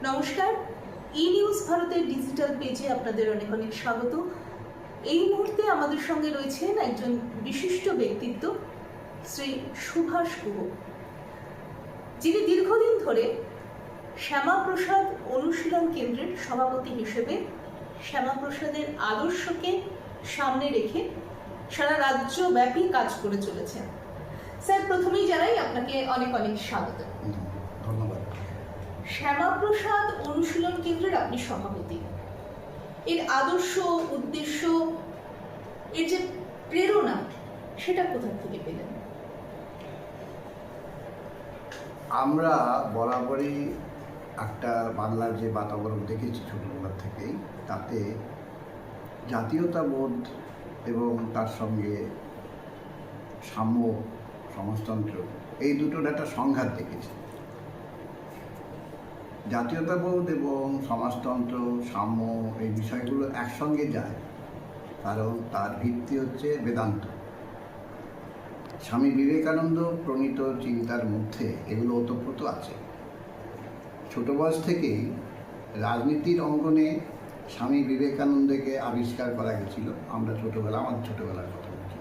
নমস্কার, ই নিউজ ভারতের ডিজিটাল পেজে আপনাদের অনেক অনেক স্বাগত। এই মুহূর্তে আমাদের সঙ্গে রয়েছেন একজন বিশিষ্ট ব্যক্তিত্ব, শ্রী সুভাষ গুহ, যিনি দীর্ঘদিন ধরে শ্যামাপ্রসাদ অনুশীলন কেন্দ্রের সভাপতি হিসেবে শ্যামাপ্রসাদের আদর্শকে সামনে রেখে সারা রাজ্যব্যাপী কাজ করে চলেছেন। স্যার, প্রথমেই জানাই আপনাকে অনেক অনেক স্বাগত। ধন্যবাদ। শ্যামাপ্রসাদ অনুশীলন কেন্দ্রের আপনি সভাপতি। এর আদর্শ, উদ্দেশ্য, এর যে প্রেরণা, সেটা কোথা থেকে পেলেন? আমরা বরাবরই একটা বাংলার যে বাতাবরণ দেখেছি ছোটবেলার থেকেই, তাতে জাতীয়তাবোধ এবং তার সঙ্গে সাম্য, সমাজতন্ত্র, এই দুটোর একটা সংঘাত দেখেছি। জাতীয়তাবোধ এবং সমাজতন্ত্র, সাম্য, এই বিষয়গুলো একসঙ্গে যায়, কারণ তার ভিত্তি হচ্ছে বেদান্ত। স্বামী বিবেকানন্দ প্রণীত চিন্তার মধ্যে এগুলো ওতপ্রোত আছে। ছোট বয়স থেকেই রাজনীতির অঙ্গনে স্বামী বিবেকানন্দকে আবিষ্কার করা গেছিল। আমাদের ছোটোবেলার কথা বলছি।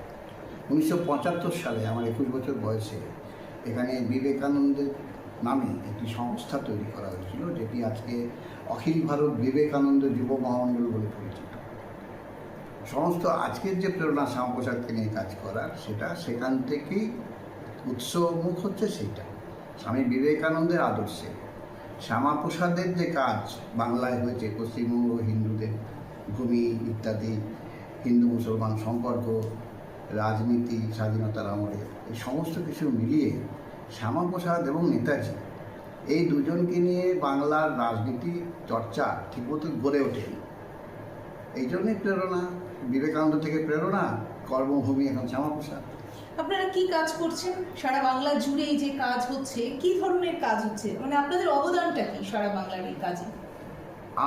1975 সালে আমার 21 বছর বয়সে এখানে বিবেকানন্দের নামে একটি সংস্থা তৈরি করা হয়েছিল, যেটি আজকে অখিল ভারত বিবেকানন্দ যুব মহামণ্ডল বলে পরিচিত। সমস্ত আজকের যে প্রেরণা শ্যামাপ্রসাদকে নিয়ে কাজ করার, সেটা সেখান থেকেই উৎসমুখ হচ্ছে। সেইটা স্বামী বিবেকানন্দের আদর্শে শ্যামাপ্রসাদের যে কাজ বাংলায় হয়েছে, পশ্চিমবঙ্গ হিন্দুদের ভূমি ইত্যাদি, হিন্দু মুসলমান সম্পর্ক, রাজনীতি, স্বাধীনতার আমলে, এই সমস্ত কিছু মিলিয়ে শ্যামাপ্রসাদ এবং নেতাজি, এই দুজনকে নিয়ে বাংলার রাজনীতি চর্চা ঠিকমতো গড়ে ওঠেনি। এই জন্যই প্রেরণা, বিবেকানন্দ থেকে প্রেরণা, কর্মভূমি এখন শ্যামাপ্রসাদ। আপনারা কি কাজ করছেন সারা বাংলা জুড়ে? এই যে কাজ হচ্ছে, কি ধরনের কাজ হচ্ছে, মানে আপনাদের অবদানটা কি সারা বাংলার এই কাজে?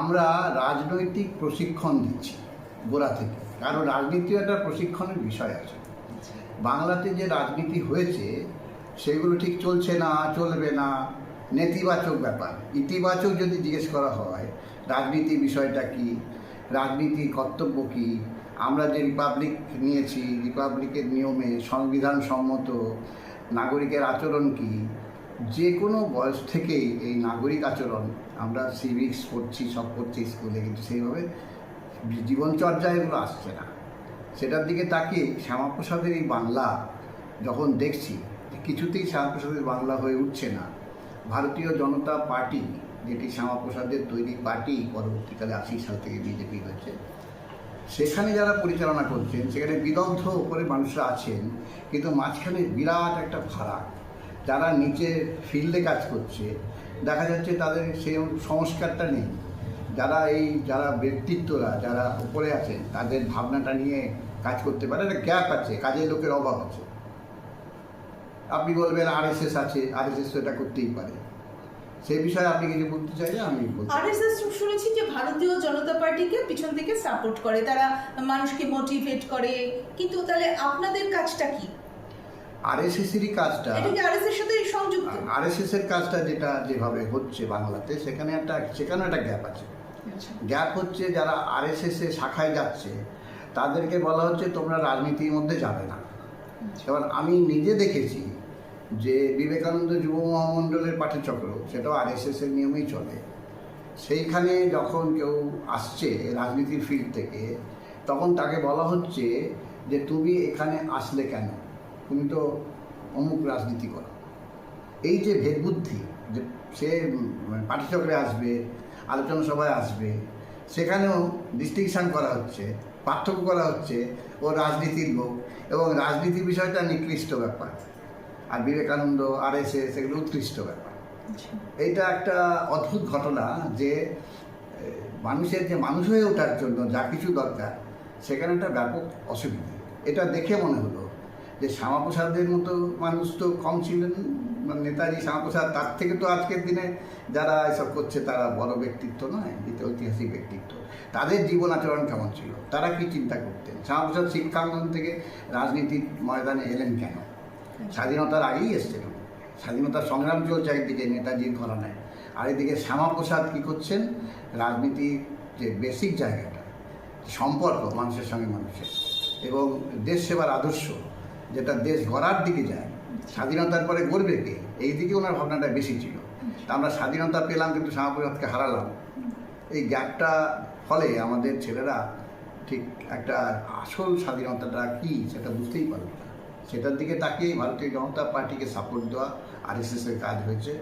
আমরা রাজনৈতিক প্রশিক্ষণ দিচ্ছি গোড়া থেকে, কারণ রাজনীতিও একটা প্রশিক্ষণের বিষয় আছে। বাংলাতে যে রাজনীতি হয়েছে সেগুলো ঠিক চলছে না, চলবে না, নেতিবাচক ব্যাপার। ইতিবাচক যদি জিজ্ঞেস করা হয় রাজনীতি বিষয়টা কি, রাজনীতির কর্তব্য কী, আমরা যে রিপাবলিক নিয়েছি, রিপাবলিকের নিয়মে সংবিধান সম্মত নাগরিকের আচরণ কি, যে কোনো বয়স থেকেই এই নাগরিক আচরণ আমরা সিভিক্স পড়ছি, সব পড়ছি স্কুলে, কিন্তু সেইভাবে জীবনচর্যায় এগুলো আসছে না। সেটার দিকে তাকিয়ে শ্যামাপ্রসাদের এই বাংলা যখন দেখছি কিছুতেই শ্যামাপ্রসাদের বাংলা হয়ে উঠছে না, ভারতীয় জনতা পার্টি, যেটি শ্যামাপ্রসাদের তৈরি পার্টি, পরবর্তীকালে 80 সাল থেকে বিজেপি হয়েছে, সেখানে যারা পরিচালনা করছেন, সেখানে বিদগ্ধ উপরে মানুষরা আছেন, কিন্তু মাঝখানে বিরাট একটা ফারাক। যারা নিচে ফিল্ডে কাজ করছে দেখা যাচ্ছে তাদের সেই সংস্কারটা নেই। যারা ব্যক্তিত্বরা যারা উপরে আছেন তাদের ভাবনাটা নিয়ে কাজ করতে পারে, একটা গ্যাপ আছে, কাজের লোকের অভাব আছে। আপনি বলবেন আরএসএস আছে, আরএসএস তো এটা করতেই পারে। সেই বিষয়ে আপনি কিছু বলতে চাইলে আমি বলছি। আরএসএস শুনেছি যে ভারতীয় জনতা পার্টিকে পিছন থেকে সাপোর্ট করে, তারা মানুষকে মোটিভেট করে, কিন্তু তাহলে আপনাদের কাজটা কি? আরএসএসেরই কাজটা, এটা কি আরএসএস এর সাথে সংযুক্ত? আরএসএস এর কাজটা যেভাবে হচ্ছে বাংলাতে, সেখানেও একটা গ্যাপ আছে। গ্যাপ হচ্ছে যারা আরএসএস এর শাখায় যাচ্ছে তাদেরকে বলা হচ্ছে তোমরা রাজনীতির মধ্যে যাবে না। এবার আমি নিজে দেখেছি যে বিবেকানন্দ যুব মহামণ্ডলের পাঠচক্র, সেটাও আরএসএস এর নিয়মেই চলে। সেইখানে যখন কেউ আসছে রাজনীতির ফিল্ড থেকে, তখন তাকে বলা হচ্ছে যে তুমি এখানে আসলে কেন, তুমি তো অমুক রাজনীতি করো। এই যে ভেদবুদ্ধি, যে সে পাঠচক্রে আসবে, আলোচনা সভায় আসবে, সেখানেও ডিস্টিংশন করা হচ্ছে, পার্থক্য করা হচ্ছে, ও রাজনীতির লোক, এবং রাজনীতি বিষয়টা নিকৃষ্ট ব্যাপার, আর বিবেকানন্দ, আরএসএস এগুলো উৎকৃষ্ট ব্যাপার। এইটা একটা অদ্ভুত ঘটনা যে মানুষের যে মানুষ হয়ে ওঠার জন্য যা কিছু দরকার, সেখানে একটা ব্যাপক অসুবিধা। এটা দেখে মনে হলো যে শ্যামাপ্রসাদের মতো মানুষ তো কম ছিলেন, নেতাজি, শ্যামাপ্রসাদ, তার থেকে তো আজকের দিনে যারা এসব করছে তারা বড় ব্যক্তিত্ব নয়, ঐতিহাসিক ব্যক্তিত্ব। তাদের জীবন আচরণ কেমন ছিল, তারা কি চিন্তা করতেন? শ্যামাপ্রসাদ শিক্ষাঙ্গন থেকে রাজনীতির ময়দানে এলেন কেন? স্বাধীনতার আগেই এসছেন, স্বাধীনতার সংগ্রাম চলছে একদিকে নেতাজির ঘরানায়, আর এদিকে শ্যামাপ্রসাদ কী করছেন, রাজনীতির যে বেসিক জায়গাটা, সম্পর্ক মানুষের সঙ্গে মানুষের এবং দেশ সেবার আদর্শ, যেটা দেশ গড়ার দিকে যায়, স্বাধীনতার পরে গড়বে কে, এই দিকে ওনার ভাবনাটা বেশি ছিল। তা আমরা স্বাধীনতা পেলাম কিন্তু শ্যামাপ্রসাদকে হারালাম। এই গ্যাপটা ফলে আমাদের ছেলেরা ঠিক একটা আসল স্বাধীনতাটা কী সেটা বুঝতেই পারবে না। সেটার দিকে তাকিয়ে ভারতীয় জনতা পার্টিকে সাপোর্ট দেওয়া আরএসএসের কাজ হয়েছে।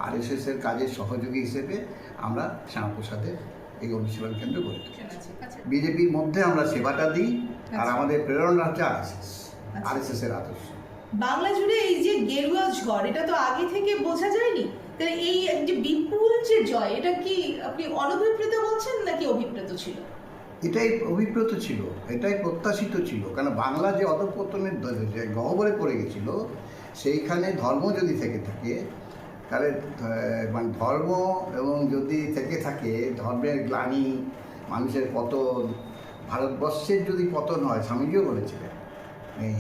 আরএসএসের কাজের সহযোগী হিসেবে আমরা শ্যামাপ্রসাদের এই অনুশীলন কেন্দ্র গড়ে তুলেছি। বিজেপির মধ্যে আমরা সেবাটা দিই, আর আমাদের প্রেরণা হচ্ছে আরএসএসের আদর্শ। বাংলা জুড়ে এই যে গেরুয়া ঝড়, এটা তো আগে থেকে বোঝা যায়নি, তাহলে এই যে বিপুল যে জয়, এটা কি আপনি অনভিপ্রেত বলছেন নাকি অভিপ্রেত ছিল? এটাই অভিপ্রেত ছিল, এটাই প্রত্যাশিত ছিল। কারণ বাংলা যে অধঃপতনের যে গহ্বরে পড়ে গেছিল, সেইখানে ধর্ম যদি থেকে থাকে, তাহলে মানে ধর্ম এবং যদি থেকে থাকে, ধর্মের গ্লানি, মানুষের পতন, ভারতবর্ষের যদি পতন হয়, স্বামীজিও বলেছিলেন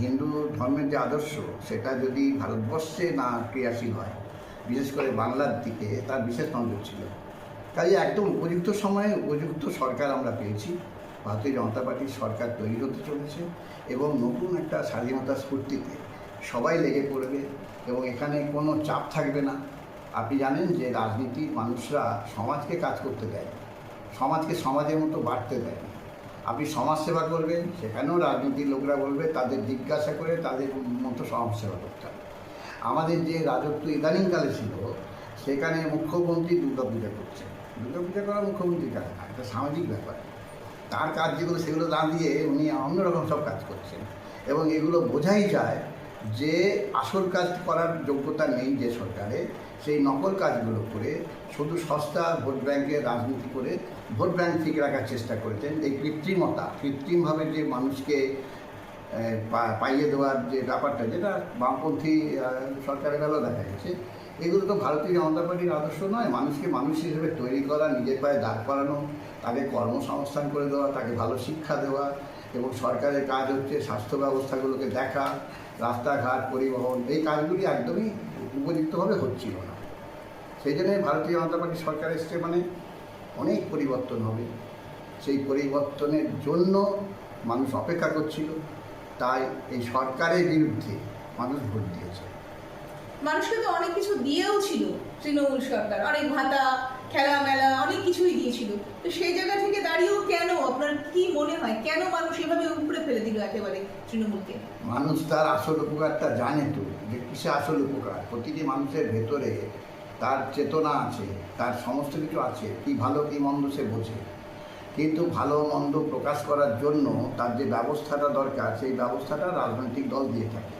হিন্দু ধর্মের যে আদর্শ সেটা যদি ভারতবর্ষে না ক্রিয়াশীল হয়, বিশেষ করে বাংলার দিকে তার বিশেষ নজর ছিল। তাই একদম উপযুক্ত সময়ে উপযুক্ত সরকার আমরা পেয়েছি। ভারতীয় জনতা পার্টির সরকার তৈরি হতে চলেছে এবং নতুন একটা স্বাধীনতার স্ফূর্তিতে সবাই লেগে পড়বে এবং এখানে কোনো চাপ থাকবে না। আপনি জানেন যে রাজনীতির মানুষরা সমাজকে কাজ করতে দেয়, সমাজকে সমাজের মতো বাড়তে দেয়। আপনি সমাজসেবা করবেন, সেখানেও রাজনীতির লোকরা বলবে তাদের জিজ্ঞাসা করে তাদের মতো সমাজসেবা করতে হবে। আমাদের যে রাজত্ব ইদানিংকালে ছিল, সেখানে মুখ্যমন্ত্রী দুর্গাপূজা করছে। দুর্গাপূজা করা মুখ্যমন্ত্রীর কাজ না, এটা সামাজিক ব্যাপার। তার কাজ যেগুলো সেগুলো না দিয়ে উনি অন্যরকম সব কাজ করছেন এবং এগুলো বোঝাই যায় যে আসল কাজ করার যোগ্যতা নেই যে সরকারে, সেই নকল কাজগুলো করে শুধু সস্তা ভোট ব্যাংকের রাজনীতি করে ভোট ব্যাংক ঠিক রাখার চেষ্টা করেছেন। এই কৃত্রিমভাবে যে মানুষকে পাইয়ে দেওয়ার যে ব্যাপারটা, যেটা বামপন্থী সরকারের বেলাও দেখা গেছে, এগুলো তো ভারতীয় জনতা পার্টির আদর্শ নয়। মানুষকে মানুষ হিসেবে তৈরি করা, নিজের পায়ে দাঁড় করানো, তাকে কর্মসংস্থান করে দেওয়া, তাকে ভালো শিক্ষা দেওয়া এবং সরকারের কাজ হচ্ছে স্বাস্থ্য ব্যবস্থাগুলোকে দেখা, রাস্তাঘাট, পরিবহন, এই কাজগুলি একদমই উপযুক্তভাবে হচ্ছিল না। সেই জন্য ভারতীয় জনতা পার্টি সরকার এসছে মানে অনেক পরিবর্তন হবে। সেই পরিবর্তনের জন্য মানুষ অপেক্ষা করছিল, তাই এই সরকারের বিরুদ্ধে মানুষ ভোট দিয়েছে। মানুষকে তো অনেক কিছু দিয়েও ছিল তৃণমূল সরকার, অনেক ভাতা, খেলামেলা, অনেক কিছুই দিয়েছিল। তো সেই জায়গা থেকে দাঁড়িয়েও কেন, আপনার কি মনে হয়, কেন মানুষ এভাবে উপরে ফেলে দিল একেবারে তৃণমূলকে? মানুষ তার আসল উপকারটা জানে তো, যে কিসে আসল উপকার। প্রতিটি মানুষের ভেতরে তার চেতনা আছে, তার সমস্ত কিছু আছে, কি ভালো কি মন্দ সে বোঝে। কিন্তু ভালো মন্দ প্রকাশ করার জন্য তার যে ব্যবস্থাটা দরকার, সেই ব্যবস্থাটা রাজনৈতিক দল দিয়ে থাকে।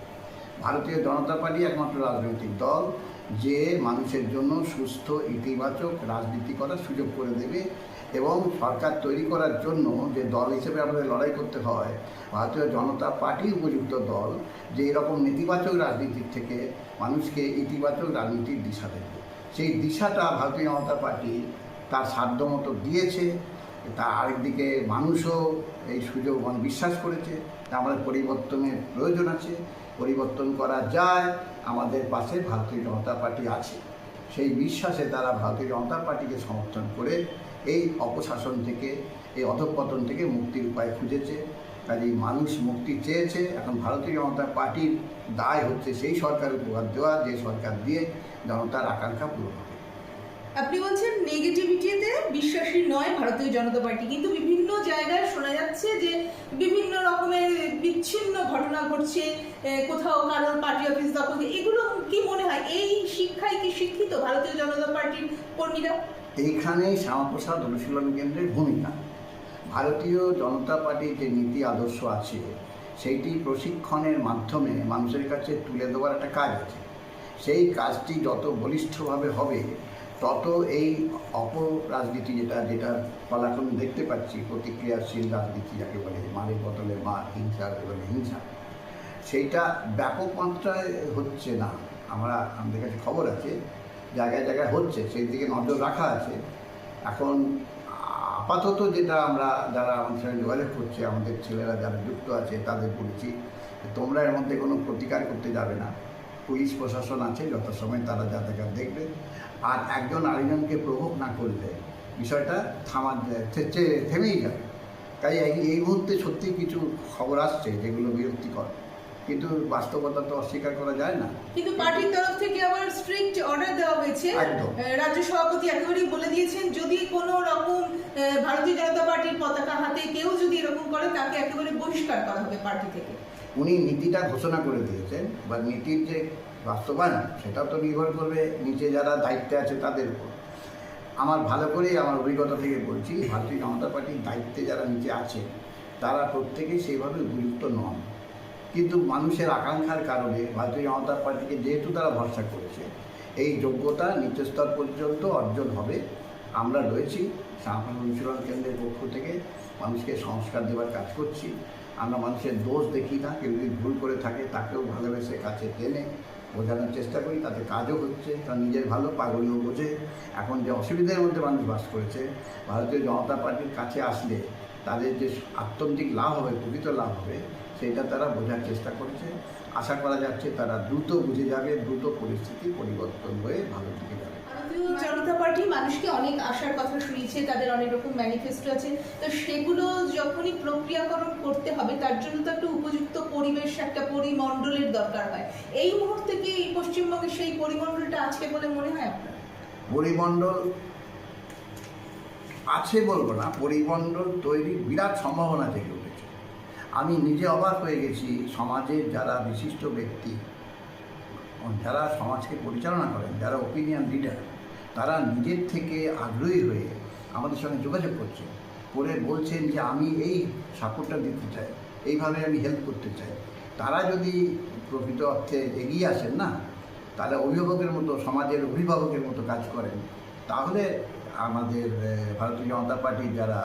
ভারতীয় জনতা পার্টি একমাত্র রাজনৈতিক দল যে মানুষের জন্য সুস্থ ইতিবাচক রাজনীতি করার সুযোগ করে দেবে এবং সরকার তৈরি করার জন্য যে দল হিসেবে আমাদের লড়াই করতে হয়, ভারতীয় জনতা পার্টি উপযুক্ত দল যে এরকম নেতিবাচক রাজনীতির থেকে মানুষকে ইতিবাচক রাজনীতির দিশা দেবে। সেই দিশাটা ভারতীয় জনতা পার্টি তার সাধ্যমতো দিয়েছে। তা আরেকদিকে মানুষও এই সুযোগ বিশ্বাস করেছে আমাদের পরিবর্তনের প্রয়োজন আছে, পরিবর্তন করা যায়, আমাদের পাশে ভারতীয় জনতা পার্টি আছে। সেই বিশ্বাসে তারা ভারতীয় জনতা পার্টিকে সমর্থন করে এই অপশাসন থেকে, এই অধঃপতন থেকে মুক্তির উপায় খুঁজেছে। কাজেই মানুষ মুক্তি চেয়েছে। এখন ভারতীয় জনতা পার্টির দায় হচ্ছে সেই সরকার উপহার দেওয়া, যে সরকার দিয়ে জনতার আকাঙ্ক্ষা পূরণ হবে। আপনি বলছেন নেগেটিভিটিতে বিশ্বাসী নয় ভারতীয় জনতা পার্টি, কিন্তু বিভিন্ন জায়গায় শোনা যাচ্ছে যে বিভিন্ন রকমের বিচ্ছিন্ন ঘটনা ঘটছে, কোথাও কারোর পার্টি অফিস দখল, এগুলো কি মনে হয় এই শিক্ষায় কি শিক্ষিত ভারতীয় জনতা পার্টির কর্মীরা? এইখানেই শ্যামাপ্রসাদ অনুশীলন কেন্দ্রের ভূমিকা। ভারতীয় জনতা পার্টির যে নীতি আদর্শ আছে, সেইটি প্রশিক্ষণের মাধ্যমে মানুষের কাছে তুলে দেওয়ার একটা কাজ আছে। সেই কাজটি যত বলিষ্ঠভাবে হবে, তত এই অপরাজনীতি যেটা ফলাফল দেখতে পাচ্ছি, প্রতিক্রিয়াশীল রাজনীতি যাকে বলে, মারের বদলে মার, হিংসার বদলে হিংসা, সেইটা ব্যাপক মাত্রায় হচ্ছে না। আমাদের কাছে খবর আছে জায়গায় জায়গায় হচ্ছে, সেই দিকে নজর রাখা আছে। এখন আপাতত যেটা আমরা যারা আমাদের সঙ্গে যোগাযোগ করছে, আমাদের ছেলেরা যারা যুক্ত আছে, তাদের বলছি তোমরা এর মধ্যে কোনো প্রতিকার করতে যাবে না। পুলিশ প্রশাসন আছে, যত সময় তারা যা দেখা দেখবে। আর একজন আরেকজনকে প্রভোগ না করলে বিষয়টা থেমেই যাবে। তাই এই মুহূর্তে সত্যি কিছু খবর আসছে যেগুলো বিরক্তিকর, কিন্তু বাস্তবতা তো অস্বীকার করা যায় না। কিন্তু পার্টির তরফ থেকে আবার স্ট্রিক্ট অর্ডার দেওয়া হয়েছে। একদম। রাজ্য সভাপতি একেবারেই বলে দিয়েছেন, যদি কোনো রকম ভারতীয় জনতা পার্টির পতাকা হাতে কেউ যদি এরকম করে তাকে একেবারে বহিষ্কার করা হবে পার্টি থেকে। উনি নীতিটা ঘোষণা করে দিয়েছেন, বা নীতির যে বাস্তবায়ন সেটাও তো নির্ভর করবে নিচে যারা দায়িত্বে আছে তাদের উপর। আমার ভালো করেই আমার অভিজ্ঞতা থেকে বলছি, ভারতীয় জনতা পার্টির দায়িত্বে যারা নিচে আছে তারা প্রত্যেকেই সেইভাবে উপযুক্ত নন, কিন্তু মানুষের আকাঙ্ক্ষার কারণে ভারতীয় জনতা পার্টিকে যেহেতু তারা ভরসা করেছে, এই যোগ্যতা নিচু স্তর পর্যন্ত অর্জন হবে। আমরা রয়েছি সাংগঠনিক অনুশীলন কেন্দ্রের পক্ষ থেকে মানুষকে সংস্কার দেওয়ার কাজ করছি। আমরা মানুষের দোষ দেখি না, কেউ যদি ভুল করে থাকে তাকেও ভালোবেসে কাছে টেনে বোঝানোর চেষ্টা করি, তাতে কাজও হচ্ছে। তার নিজের ভালো পাগলিও বোঝে। এখন যে অসুবিধার মধ্যে মানুষ বাস করেছে, ভারতীয় জনতা পার্টির কাছে আসলে তাদের যে আত্যন্তিক লাভ হবে, প্রকৃত লাভ হবে, সেটা তারা বোঝার চেষ্টা করছে। আশা করা যাচ্ছে তারা দ্রুত বুঝে যাবে, দ্রুত পরিস্থিতি পরিবর্তন হয়ে ভালো দিকে যাবে। ভারতীয় জনতা পার্টি মানুষকে অনেক আশার কথা শুনিয়েছে, তাদের অনেক রকম ম্যানিফেস্টো আছে, তো সেগুলো যখনই প্রক্রিয়াকরণ করতে হবে তার জন্য তো একটা উপযুক্ত পরিবেশ, একটা পরিমণ্ডলের দরকার হয়। এই মুহূর্তে কি এই পশ্চিমবঙ্গে সেই পরিমণ্ডলটা আছে বলে মনে হয় আপনার? পরিমণ্ডল আছে বলবো না, পরিমণ্ডল তৈরির বিরাট সম্ভাবনা থেকে উঠেছে। আমি নিজে অবাক হয়ে গেছি, সমাজের যারা বিশিষ্ট ব্যক্তি, যারা সমাজকে পরিচালনা করেন, যারা ওপিনিয়ন লিডার, তারা নিজের থেকে আগ্রহী হয়ে আমাদের সঙ্গে যোগাযোগ করছেন, করে বলছেন যে আমি এই সাপোর্টটা দিতে চাই, এইভাবে আমি হেল্প করতে চাই। তারা যদি প্রকৃত অর্থে এগিয়ে আসেন না, তারা অভিভাবকের মতো, সমাজের অভিভাবকের মতো কাজ করেন, তাহলে আমাদের ভারতীয় জনতা পার্টির যারা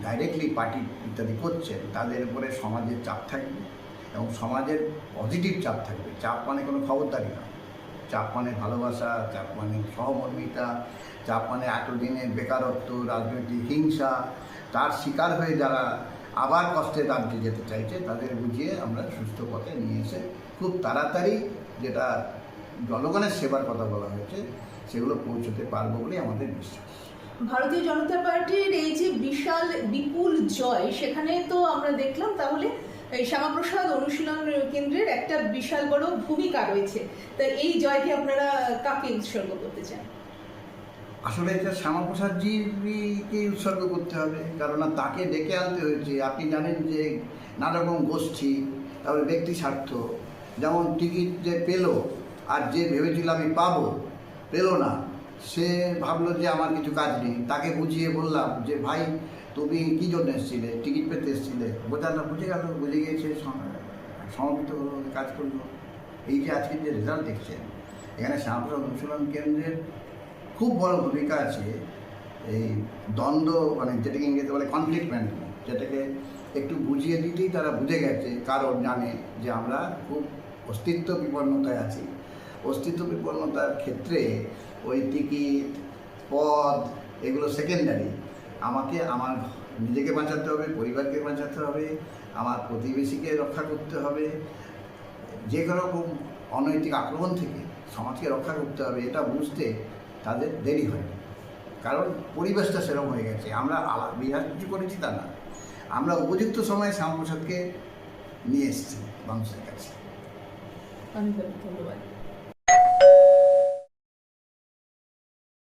ডাইরেক্টলি পার্টি ইত্যাদি করছেন তাদের উপরে সমাজের চাপ থাকবে, এবং সমাজের পজিটিভ চাপ থাকবে। চাপ মানে কোনো খবরদারি না, চাপ মানে ভালোবাসা, চাপ মানে সহমর্মিতা, চাপ মানে এতদিনের বেকারত্ব, রাজনৈতিক হিংসা, তার শিকার হয়ে যারা আবার কষ্টের রাজ্যে যেতে চাইছে তাদের বুঝিয়ে আমরা সুস্থ পথে নিয়ে এসে খুব তাড়াতাড়ি যেটা জনগণের সেবার কথা বলা হয়েছে সেগুলো পৌঁছতে পারবো বলে আমাদের বিশ্বাস। ভারতীয় জনতা পার্টির এই যে বিশাল বিপুল জয়, সেখানে তো আমরা দেখলাম তাহলে এই শ্যামাপ্রসাদ অনুশীলন কেন্দ্রের একটা বিশাল বড় ভূমিকা রয়েছে। তাই এই জয়কে আপনারা কাকে উৎসর্গ করতে চান? আসলে এটা শ্যামাপ্রসাদজিকে উৎসর্গ করতে হবে, কারণ তাকে ডেকে আনতে হয়েছে। আপনি জানেন যে নানা রকম গোষ্ঠী, তারপরে ব্যক্তি স্বার্থ, যেমন টিকিট যে পেলো আর যে ভেবেছিল আমি পাবো, পেলো না, সে ভাবলো যে আমার কিছু কাজ নেই। তাকে বুঝিয়ে বললাম যে ভাই তুমি কী জন্য এসেছিলে, টিকিট পেতে এসেছিলে, বোঝানো বুঝে গেল, বুঝে গিয়েছে, সমর্পিত হলো, কাজ করলো। এই যে আজকে যে রেজাল্ট দেখছেন, এখানে শ্যামাপ্রসাদ অনুশীলন কেন্দ্রের খুব বড় ভূমিকা আছে। এই দ্বন্দ্ব মানে যেটাকে ইংরেজিতে বলে কনফ্লিক্ট ম্যানেজমেন্ট, যেটাকে একটু বুঝিয়ে দিতেই তারা বুঝে গেছে, কারণ জানে যে আমরা খুব অস্তিত্ব বিপন্নতায় আছি। অস্তিত্ব বিপন্নতার ক্ষেত্রে ওই টিকিট, পদ, এগুলো সেকেন্ডারি। আমাকে আমার নিজেকে বাঁচাতে হবে, পরিবারকে বাঁচাতে হবে, আমার প্রতিবেশীকে রক্ষা করতে হবে, যে কোনো রকম অনৈতিক আক্রমণ থেকে সমাজকে রক্ষা করতে হবে। এটা বুঝতে তাদের দেরি হয়, কারণ পরিবেশটা সেরকম হয়ে গেছে। আমরা বিরাট কিছু করেছি তা না, আমরা উপযুক্ত সময়ে শ্যামাপ্রসাদকে নিয়ে এসেছি মানুষের কাছে। অনেক ধন্যবাদ।